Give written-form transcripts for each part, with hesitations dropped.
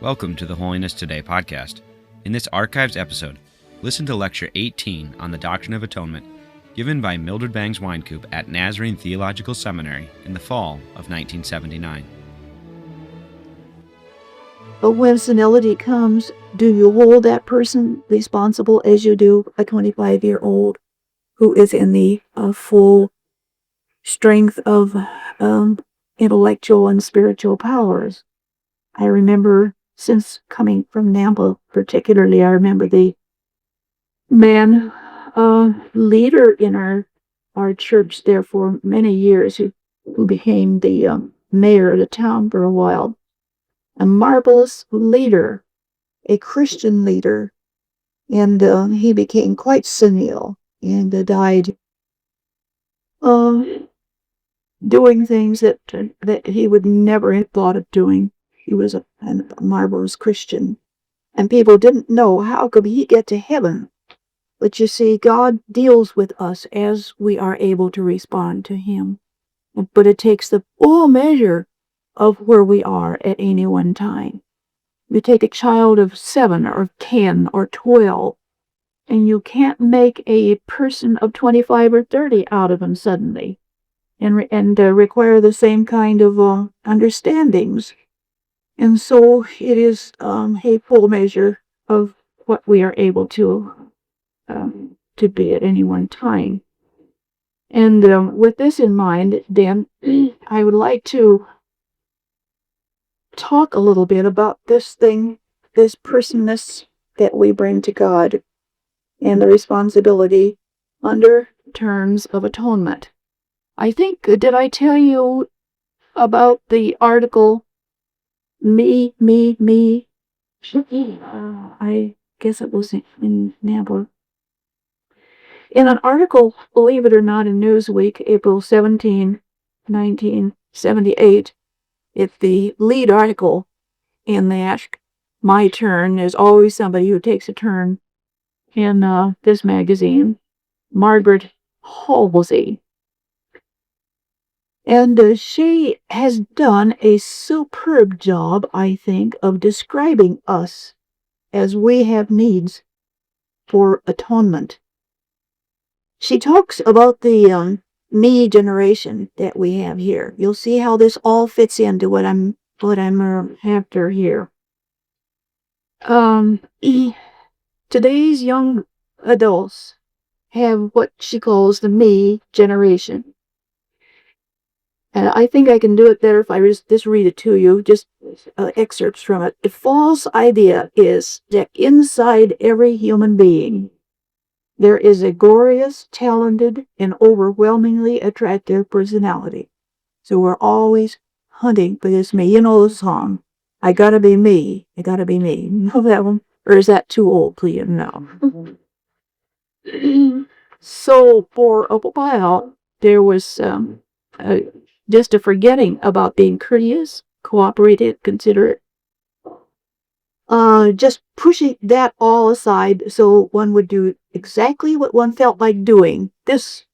Welcome to the Holiness Today podcast. In this archives episode, listen to Lecture 18 on the Doctrine of Atonement, given by Mildred Bangs Wynkoop at Nazarene Theological Seminary in the fall of 1979. But when senility comes, do you hold that person responsible as you do a 25-year-old who is in the full strength of intellectual and spiritual powers? I remember, since coming from Nampa particularly, I remember the man, leader in our church there for many years who became the mayor of the town for a while. A marvelous leader, a Christian leader, and he became quite senile and died doing things that he would never have thought of doing. He was a marvelous Christian, and people didn't know how could he get to heaven. But you see, God deals with us as we are able to respond to him. But it takes the full measure of where we are at any one time. You take a child of 7 or 10 or 12, and you can't make a person of 25 or 30 out of him suddenly, and require the same kind of understandings. And so it is a full measure of what we are able to be at any one time. And with this in mind, Dan, I would like to talk a little bit about this personness that we bring to God and the responsibility under terms of atonement. I think, did I tell you about the article, Me? I guess it was in Nampa. In an article, believe it or not, in Newsweek, April 17, 1978, it's the lead article in that. My turn. There's always somebody who takes a turn in this magazine. Margaret Halsey. And she has done a superb job, I think, of describing us as we have needs for atonement. She talks about the me generation that we have here. You'll see how this all fits into what I'm after here. Today's young adults have what she calls the me generation. And I think I can do it better if I just read it to you, just excerpts from it. The false idea is that inside every human being, there is a glorious, talented, and overwhelmingly attractive personality. So we're always hunting for this me. You know the song, I gotta be me, I gotta be me. You know that one? Or is that too old, please? No. So for a while, there was just a forgetting about being courteous, cooperative, considerate. Just pushing that all aside so one would do exactly what one felt like doing. Just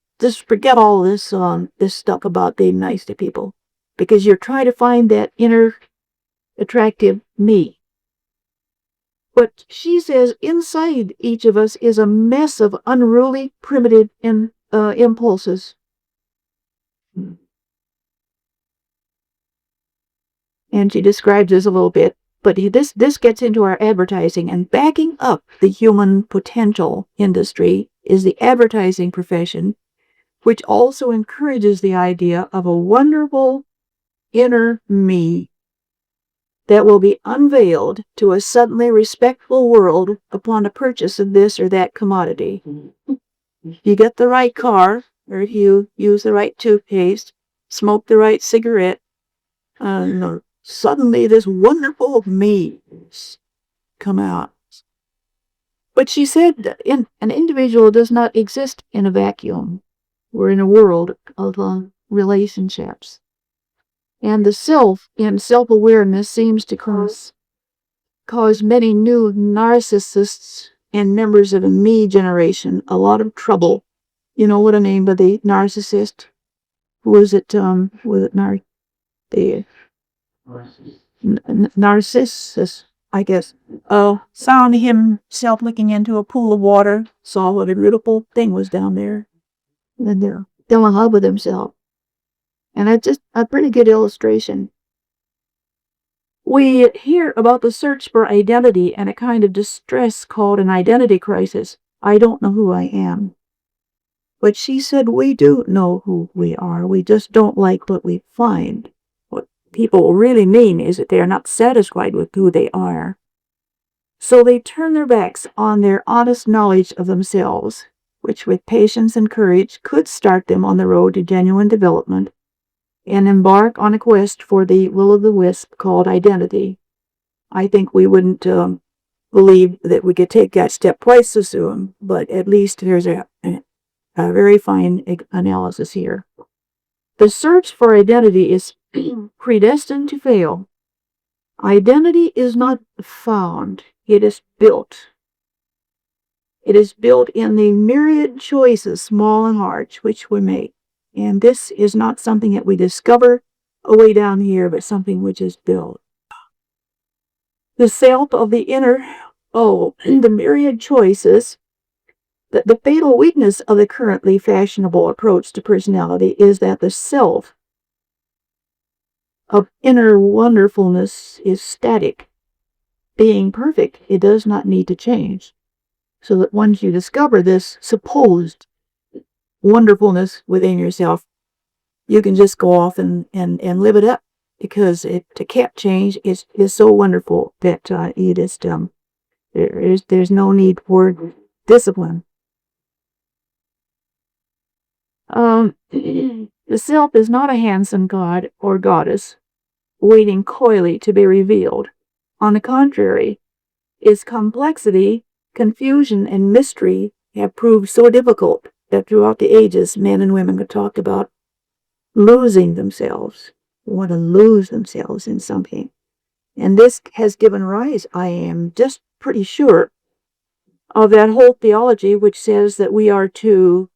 forget all this stuff about being nice to people, because you're trying to find that inner attractive me. But she says inside each of us is a mess of unruly, primitive impulses. And she describes this a little bit. But this gets into our advertising, and backing up the human potential industry is the advertising profession, which also encourages the idea of a wonderful inner me that will be unveiled to a suddenly respectful world upon a purchase of this or that commodity. If you get the right car, or if you use the right toothpaste, smoke the right cigarette, suddenly this wonderful me come out. But she said that an individual does not exist in a vacuum. We're in a world of relationships. And the self and self-awareness seems to cause many new narcissists and members of the me generation a lot of trouble. You know what I mean by the narcissist? Who is it? Narcissus. found himself looking into a pool of water, saw what a beautiful thing was down there, and then they're fell in love with himself. And that's just a pretty good illustration. We hear about the search for identity and a kind of distress called an identity crisis. I don't know who I am. But she said we do know who we are. We just don't like what we find. What people really mean is that they are not satisfied with who they are. So they turn their backs on their honest knowledge of themselves, which with patience and courage could start them on the road to genuine development, and embark on a quest for the will-o'-the-wisp called identity. I think we wouldn't believe that we could take that step quite so soon, but at least there's a very fine analysis here. The search for identity is predestined to fail. Identity is not found, it is built. It is built in the myriad choices, small and large, which we make. And this is not something that we discover away down here, but something which is built. The self of the inner, the myriad choices, the fatal weakness of the currently fashionable approach to personality is that the self of inner wonderfulness is static. Being perfect, it does not need to change. So that once you discover this supposed wonderfulness within yourself, you can just go off and live it up, because to can't change is so wonderful that you just there's no need for discipline. The self is not a handsome god or goddess waiting coyly to be revealed. On the contrary, its complexity, confusion, and mystery have proved so difficult that throughout the ages, men and women have talked about losing themselves. They want to lose themselves in something. And this has given rise, I am just pretty sure, of that whole theology which says that we are to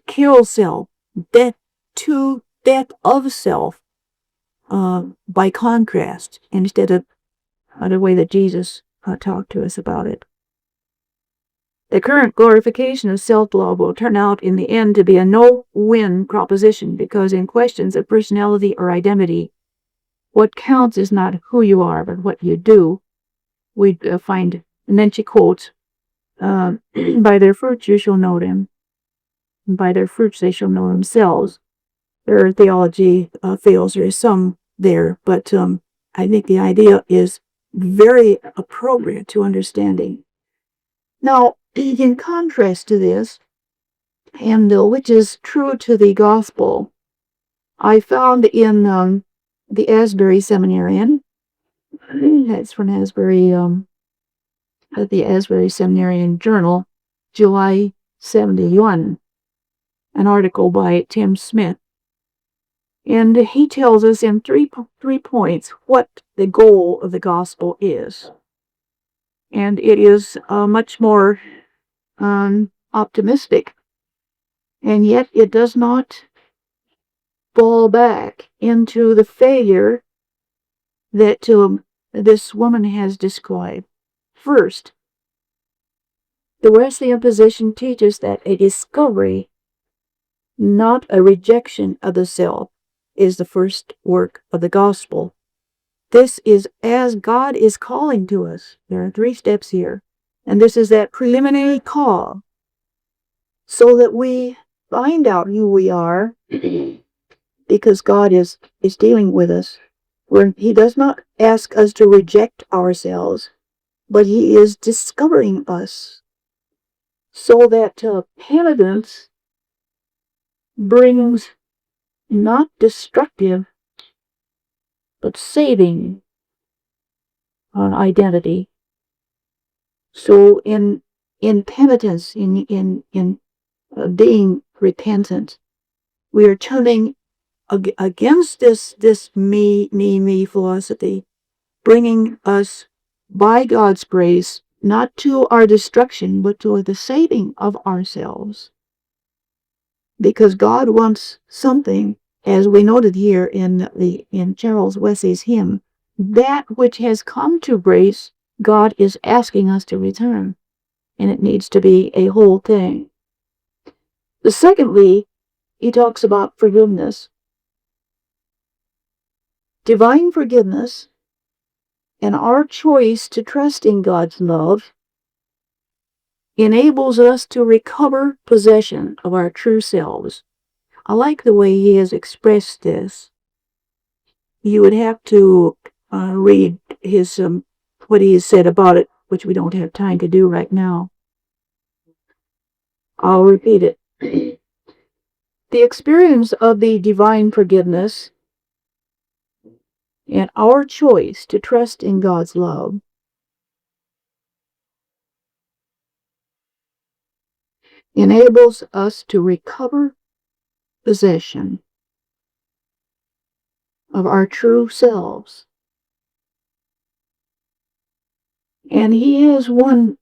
kill self, death of self, by contrast, instead of the way that Jesus talked to us about it. The current glorification of self-love will turn out in the end to be a no-win proposition, because in questions of personality or identity, what counts is not who you are, but what you do. We find, and then she quotes, by their fruits you shall know them, and by their fruits they shall know themselves. Their theology fails. There is some there, but I think the idea is very appropriate to understanding. Now, in contrast to this, and which is true to the gospel, I found in the Asbury Seminarian, that's from Asbury, the Asbury Seminarian Journal, July 71, an article by Tim Smith. And he tells us in three points what the goal of the gospel is. And it is much more optimistic, and yet it does not fall back into the failure that this woman has described. First, the Wesleyan position teaches that a discovery, not a rejection of the self, is the first work of the gospel. This is as God is calling to us. There are 3 steps here. And this is that preliminary call, so that we find out who we are, because God is dealing with us. Where He does not ask us to reject ourselves, but He is discovering us, so that penitence brings not destructive, but saving identity. So in penitence, in being repentant, we are turning against this me philosophy, bringing us by God's grace not to our destruction, but to the saving of ourselves. Because God wants something, as we noted here in Charles Wesley's hymn, that which has come to grace, God is asking us to return, and it needs to be a whole thing. Secondly, he talks about forgiveness. Divine forgiveness and our choice to trust in God's love enables us to recover possession of our true selves. I like the way he has expressed this. You would have to read his what he has said about it, which we don't have time to do right now. I'll repeat it. The experience of the divine forgiveness and our choice to trust in God's love enables us to recover possession of our true selves. And he has one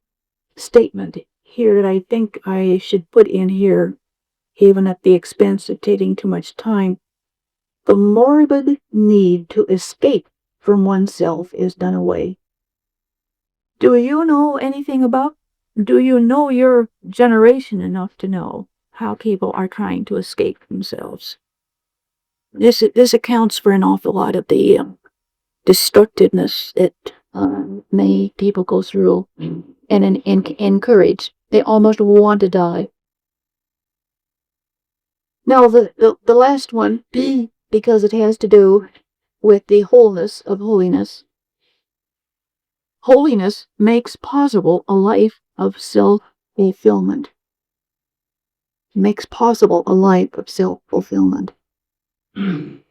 statement here that I think I should put in here, even at the expense of taking too much time. The morbid need to escape from oneself is done away. Do you know anything about? Do you know your generation enough to know how people are trying to escape themselves? This accounts for an awful lot of the destructiveness that many people go through and encourage. They almost want to die. Now, the last one, because it has to do with the wholeness of holiness. Holiness makes possible a life of self-fulfillment. Makes possible a life of self-fulfillment. And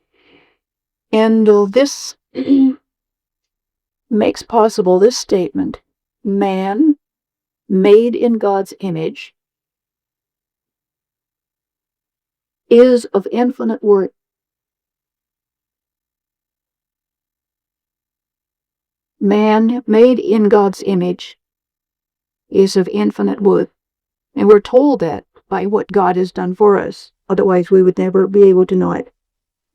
this makes possible this statement: man, made in God's image, is of infinite worth. Man, made in God's image, is of infinite worth. And we're told that by what God has done for us. Otherwise, we would never be able to know it.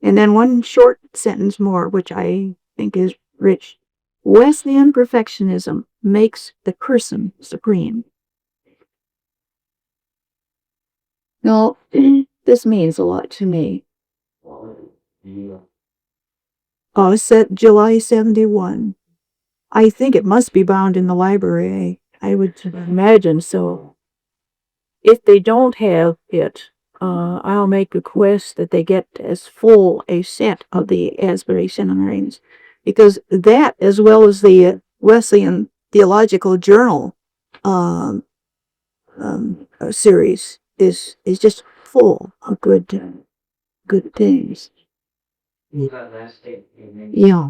And then one short sentence more, which I think is rich. Wesleyan perfectionism makes the person supreme. Now, this means a lot to me. Set July 71. I think it must be bound in the library. I would imagine so. If they don't have it, I'll make request that they get as full a set of the Asbury seminarians, because that, as well as the Wesleyan Theological Journal series, is just full of good things. Yeah.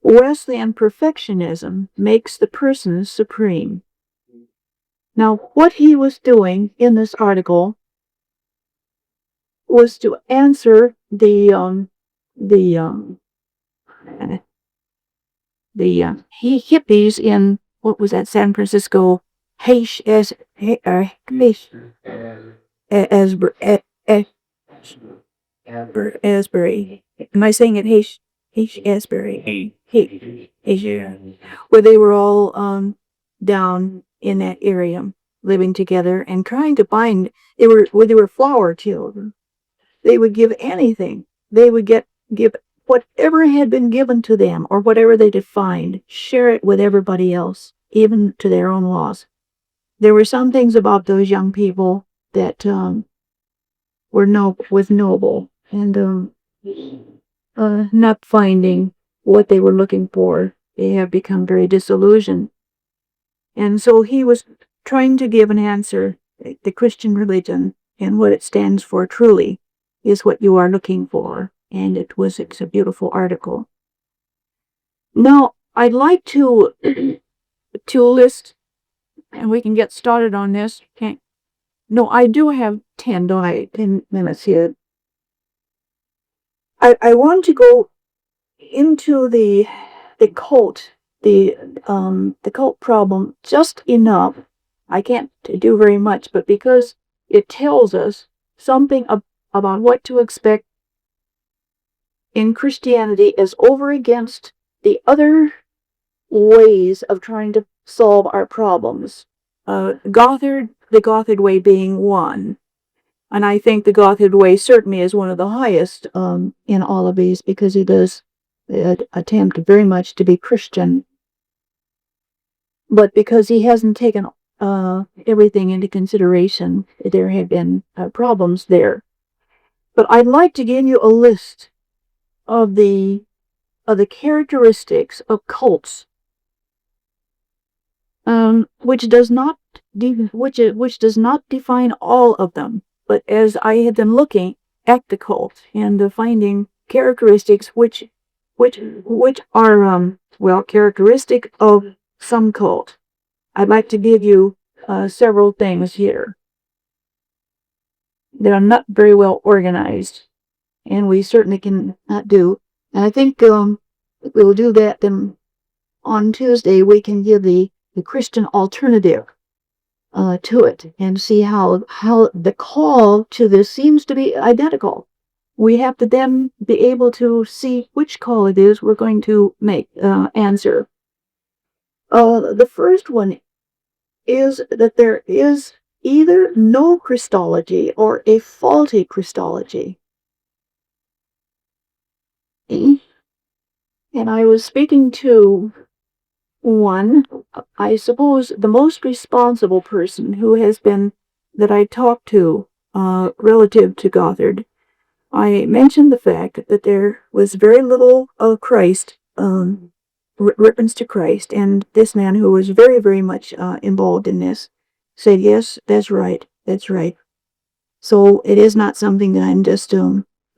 Wesleyan perfectionism makes the person supreme. Now, what he was doing in this article was to answer the hippies in, what was that, San Francisco, Asbury. Am I saying it Asbury? Where they were all down in that area, living together and trying to find. They were flower children. They would give anything. They would give whatever had been given to them or whatever they defined, share it with everybody else, even to their own loss. There were some things about those young people that was noble, and not finding what they were looking for, they have become very disillusioned. And so he was trying to give an answer. The Christian religion and what it stands for truly is what you are looking for. And it's a beautiful article. Now, I'd like to list, and we can get started on this. No, I do have 10 minutes here. I want to go into the cult, the cult problem just enough. I can't do very much, but because it tells us something about what to expect in Christianity as over against the other ways of trying to solve our problems. The Gothard way being one. And I think the Gothard way certainly is one of the highest in all of these, because he does attempt very much to be Christian. But because he hasn't taken everything into consideration, there have been problems there. But I'd like to give you a list of the characteristics of cults, which does not define all of them. But as I have been looking at the cult and finding characteristics which are characteristic of some cult, I'd like to give you several things here that are not very well organized, and we certainly cannot do. And I think we'll do that. Then on Tuesday we can give the Christian alternative to it, and see how the call to this seems to be identical. We have to then be able to see which call it is we're going to answer. The first one is that there is either no Christology or a faulty Christology. And I was speaking to one, I suppose the most responsible person who has been, that I talked to relative to Gothard. I mentioned the fact that there was very little of Christ, reference to Christ, and this man, who was very, very much involved in this, said, yes, that's right. So it is not something that I'm just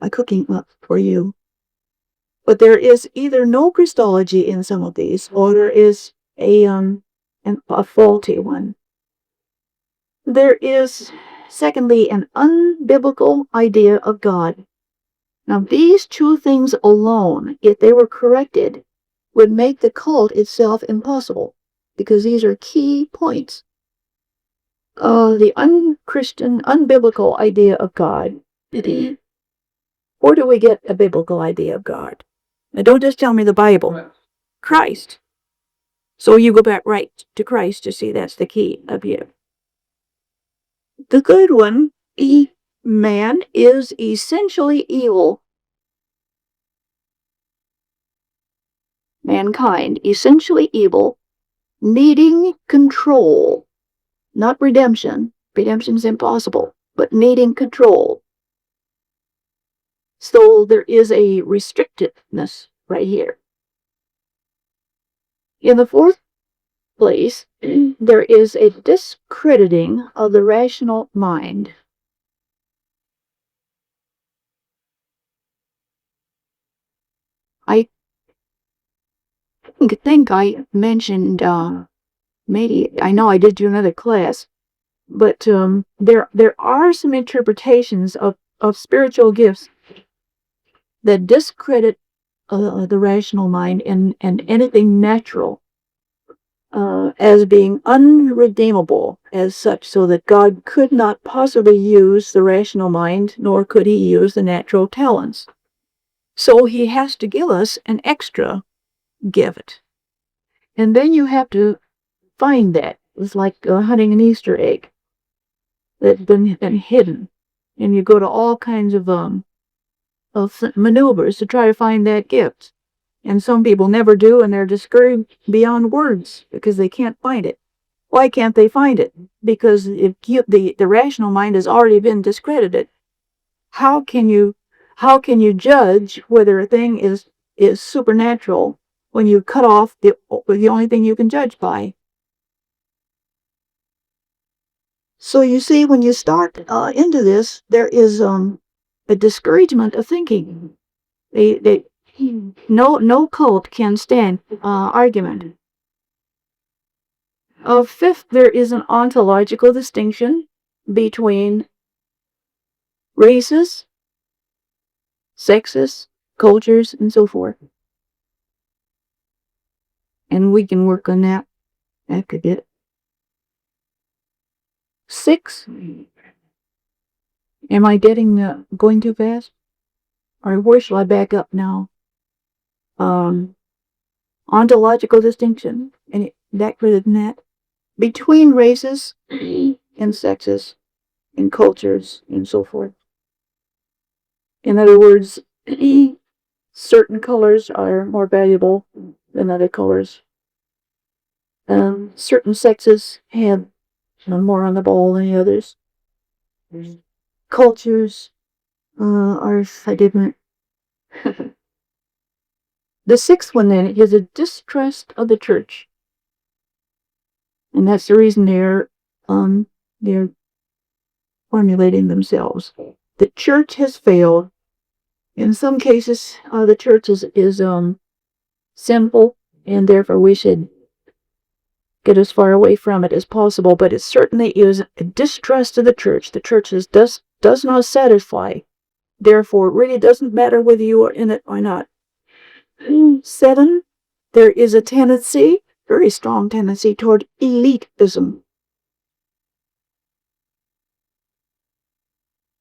cooking up for you. But there is either no Christology in some of these, or there is a faulty one. There is, secondly, an unbiblical idea of God. Now, these two things alone, if they were corrected, would make the cult itself impossible, because these are key points. The unchristian, unbiblical idea of God. Where do we get a biblical idea of God? Now, don't just tell me the Bible. Christ. So you go back right to Christ to see that's the key of you. The good one, man is essentially evil. Mankind, essentially evil, needing control. Not redemption. Redemption's impossible, but needing control. So there is a restrictiveness right here. In the fourth place, there is a discrediting of the rational mind. I think I mentioned, maybe, I know I did do another class, but there are some interpretations of spiritual gifts that discredit the rational mind and anything natural as being unredeemable as such, so that God could not possibly use the rational mind, nor could he use the natural talents. So he has to give us an extra gift. And then you have to find that. It's like hunting an Easter egg that's been hidden. And you go to all kinds of maneuvers to try to find that gift. And some people never do, and they're discouraged beyond words because they can't find it. Why can't they find it? Because if the rational mind has already been discredited. How can you judge whether a thing is supernatural when you cut off the only thing you can judge by? So you see, when you start into this, there is a discouragement of thinking. No cult can stand argument. Fifth, there is an ontological distinction between races, sexes, cultures, and so forth. And we can work on that. That could get it. 6. Am I going too fast? or where shall I back up now? Ontological distinction, and that further than that, between races and sexes and cultures and so forth. In other words, certain colors are more valuable than other colors. Certain sexes have more on the ball than the others. Cultures are different. The sixth one then is a distrust of the church. And that's the reason they're formulating themselves. The church has failed. In some cases, the church is sinful, and therefore we should get as far away from it as possible. But it certainly is a distrust of the church. The church does not satisfy. Therefore, it really doesn't matter whether you are in it or not. 7, there is a tendency, very strong tendency, toward elitism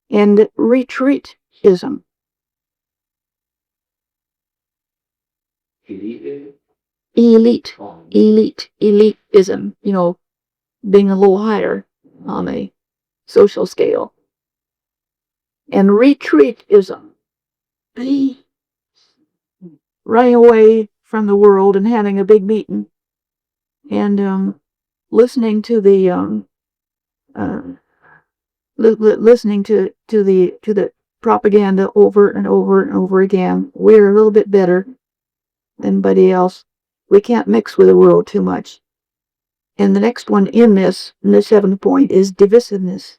and retreatism. Elitism, being a little higher on a social scale. And retreatism, running away from the world and having a big meeting and listening to the listening to the propaganda over and over and over again. We're a little bit better than anybody else. We can't mix with the world too much. And the next one in the 7th point, is divisiveness.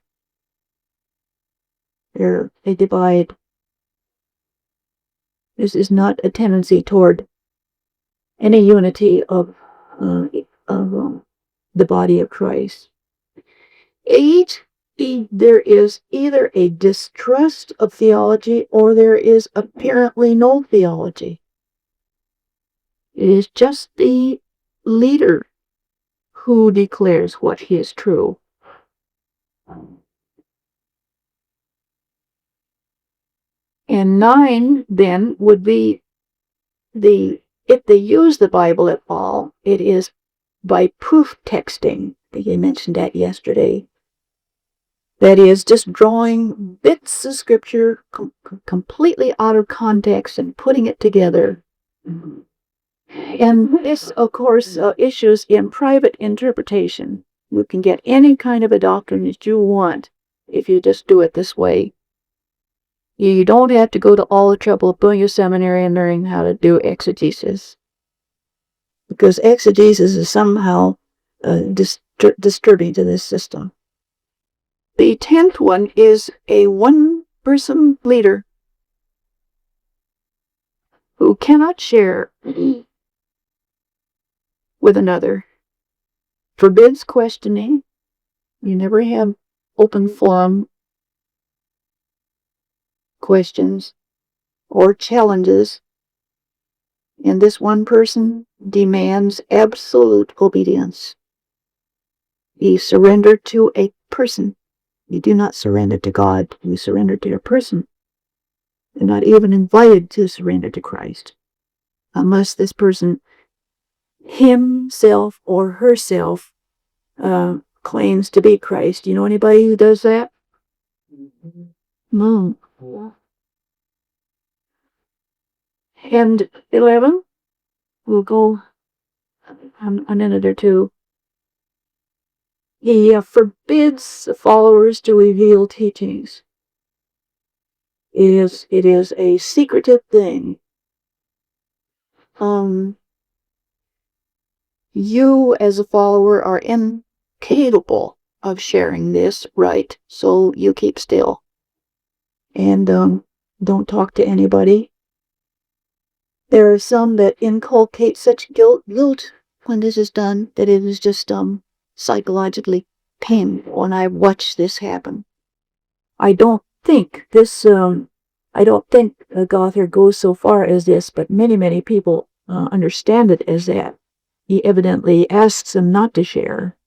They divide. This is not a tendency toward any unity of the body of Christ. 8, there is either a distrust of theology or there is apparently no theology. It is just the leader who declares what is true. And 9 then would be if they use the Bible at all, it is by proof texting. I think I mentioned that yesterday. That is, just drawing bits of scripture completely out of context and putting it together. And this, of course, issues in private interpretation. You can get any kind of a doctrine that you want if you just do it this way. You don't have to go to all the trouble of going to seminary and learning how to do exegesis. Because exegesis is somehow disturbing to this system. The 10th one is a one-person leader who cannot share with another, forbids questioning. You never have open forum questions or challenges, and this one person demands absolute obedience. You surrender to a person. You do not surrender to God. You surrender to a person. You're not even invited to surrender to Christ unless this person himself or herself claims to be Christ. You know anybody who does that? No. And 11, we'll go on another 2. He forbids the followers to reveal teachings. It is a secretive thing. You as a follower are incapable of sharing this, right? So you keep still. And don't talk to anybody. There are some that inculcate such guilt when this is done that it is just psychologically painful when I watch this happen. I don't think Gothard goes so far as this, but many people understand it as that. He evidently asks them not to share.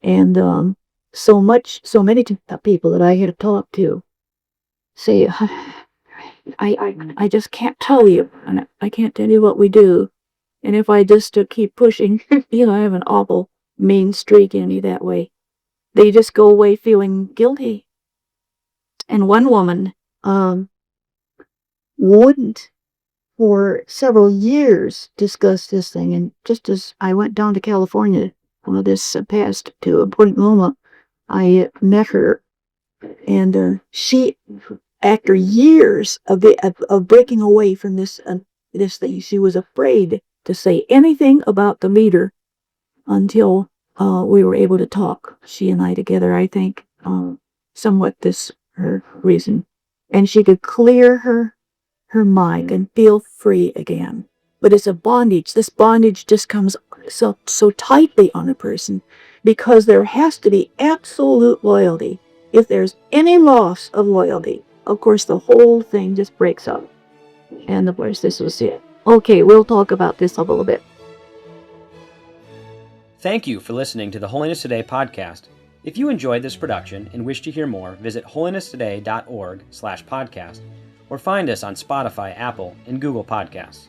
And so many people that I had talked to say, I just can't tell you, and I can't tell you what we do. And if I just keep pushing, I have an awful mean streak in me that way. They just go away feeling guilty. And one woman, wouldn't for several years discuss this thing. And just as I went down to California, this past to Point Loma, I met her, and she, after years of breaking away from this thing, she was afraid to say anything about the meter until we were able to talk, she and I together, I think, somewhat this her reason. And she could clear her mind and feel free again. But it's a bondage. This bondage just comes so tightly on a person because there has to be absolute loyalty. If there's any loss of loyalty, of course, the whole thing just breaks up. And of course, this was it. Okay, we'll talk about this a little bit. Thank you for listening to the Holiness Today podcast. If you enjoyed this production and wish to hear more, visit holinesstoday.org/podcast or find us on Spotify, Apple, and Google Podcasts.